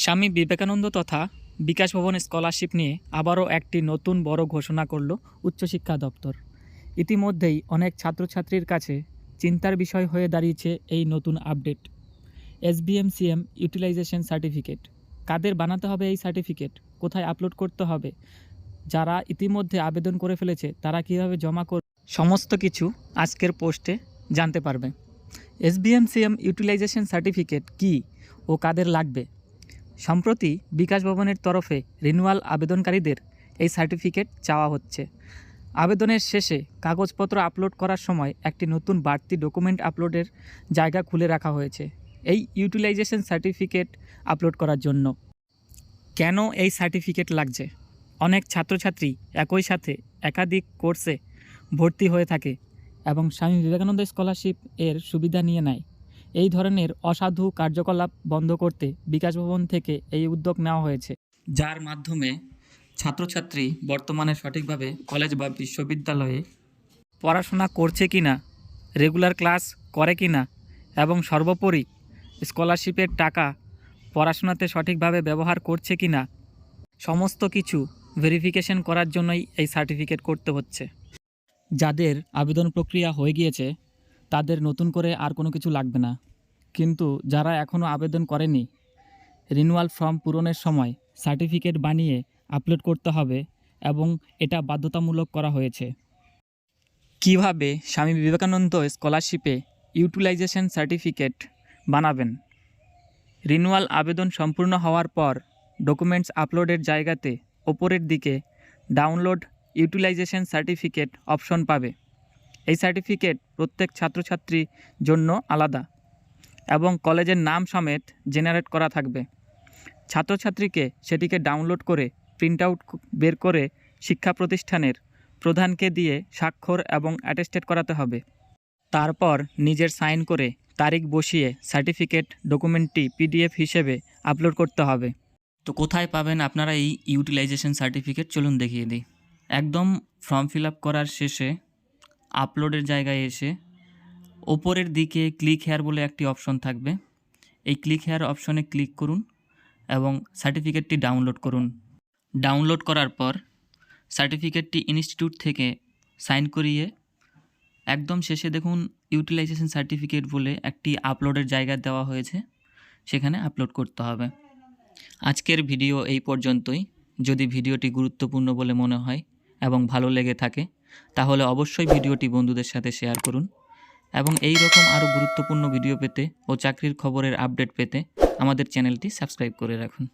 স্বামী বিবেকানন্দ তথা বিকাশ ভবন স্কলারশিপ নিয়ে আবারও একটি নতুন বড় ঘোষণা করল উচ্চশিক্ষা দপ্তর। ইতিমধ্যেই অনেক ছাত্রছাত্রীর কাছে চিন্তার বিষয় হয়ে দাঁড়িয়েছে এই নতুন আপডেট। SBMCM ইউটিলাইজেশন সার্টিফিকেট কাদের বানাতে হবে, এই সার্টিফিকেট কোথায় আপলোড করতে হবে, যারা ইতিমধ্যে আবেদন করে ফেলেছে তারা কিভাবে জমা করবে, সমস্ত কিছু আজকের পোস্টে জানতে পারবে। SBMCM ইউটিলাইজেশন সার্টিফিকেট কী ও কাদের লাগবে। সম্প্রতি বিকাশ ভবনের তরফে রিনিউয়াল আবেদনকারীদের এই সার্টিফিকেট চাওয়া হচ্ছে। আবেদনের শেষে কাগজপত্র আপলোড করার সময় একটি নতুন বাড়তি ডকুমেন্ট আপলোডের জায়গা খুলে রাখা হয়েছে এই ইউটিলাইজেশন সার্টিফিকেট আপলোড করার জন্য। কেন এই সার্টিফিকেট লাগছে? অনেক ছাত্রছাত্রী একই সাথে একাধিক কোর্সে ভর্তি হয়ে থাকে এবং স্বামী বিবেকানন্দ স্কলারশিপ এর সুবিধা নিয়ে নেয়। এই ধরনের অসাধু কার্যকলাপ বন্ধ করতে বিকাশ ভবন থেকে এই উদ্যোগ নেওয়া হয়েছে, যার মাধ্যমে ছাত্রছাত্রী বর্তমানে সঠিকভাবে কলেজ বা বিশ্ববিদ্যালয়ে পড়াশোনা করছে কিনা, রেগুলার ক্লাস করে কিনা এবং সর্বোপরি স্কলারশিপের টাকা পড়াশোনাতে সঠিকভাবে ব্যবহার করছে কিনা সমস্ত কিছু ভেরিফিকেশন করার জন্যই এই সার্টিফিকেট করতে হচ্ছে। যাদের আবেদন প্রক্রিয়া হয়ে গিয়েছে তাদের নতুন করে আর কোনো কিছু লাগবে না, কিন্তু যারা এখনও আবেদন করেনি রিনিউয়াল ফর্ম পূরণের সময় সার্টিফিকেট বানিয়ে আপলোড করতে হবে এবং এটা বাধ্যতামূলক করা হয়েছে। কিভাবে স্বামী বিবেকানন্দ স্কলারশিপে ইউটিলাইজেশন সার্টিফিকেট বানাবেন? রিনিউয়াল আবেদন সম্পূর্ণ হওয়ার পর ডকুমেন্টস আপলোডের জায়গাতে ওপরের দিকে ডাউনলোড ইউটিলাইজেশন সার্টিফিকেট অপশন পাবে। এই সার্টিফিকেট প্রত্যেক ছাত্রছাত্রীর জন্য আলাদা এবং কলেজের নাম সমেত জেনারেট করা থাকবে। ছাত্রছাত্রীকে সেটিকে ডাউনলোড করে প্রিন্ট আউট বের করে শিক্ষা প্রতিষ্ঠানের প্রধানকে দিয়ে স্বাক্ষর এবং অ্যাটেস্টেড করাতে হবে। তারপর নিজের সাইন করে তারিখ বসিয়ে সার্টিফিকেট ডকুমেন্টটি PDF হিসেবে আপলোড করতে হবে। তো কোথায় পাবেন আপনারা এই ইউটিলাইজেশন সার্টিফিকেট, চলুন দেখিয়ে দিই। একদম ফর্ম ফিল আপ করার শেষে আপলোডের জায়গায় এসে ওপরের দিকে ক্লিক হেয়ার বলে একটি অপশন থাকবে। এই ক্লিক হেয়ার অপশনে ক্লিক করুন এবং সার্টিফিকেটটি ডাউনলোড করুন। ডাউনলোড করার পর সার্টিফিকেটটি ইনস্টিটিউট থেকে সাইন করিয়ে একদম শেষে দেখুন ইউটিলাইজেশন সার্টিফিকেট বলে একটি আপলোডের জায়গা দেওয়া হয়েছে, সেখানে আপলোড করতে হবে। আজকের ভিডিও এই পর্যন্তই। যদি ভিডিওটি গুরুত্বপূর্ণ বলে মনে হয় এবং ভালো লেগে থাকে তাহলে অবশ্যই ভিডিওটি বন্ধুদের সাথে শেয়ার করুন এবং এই রকম আরও গুরুত্বপূর্ণ ভিডিও পেতে ও চাকরির খবরের আপডেট পেতে আমাদের চ্যানেলটি সাবস্ক্রাইব করে রাখুন।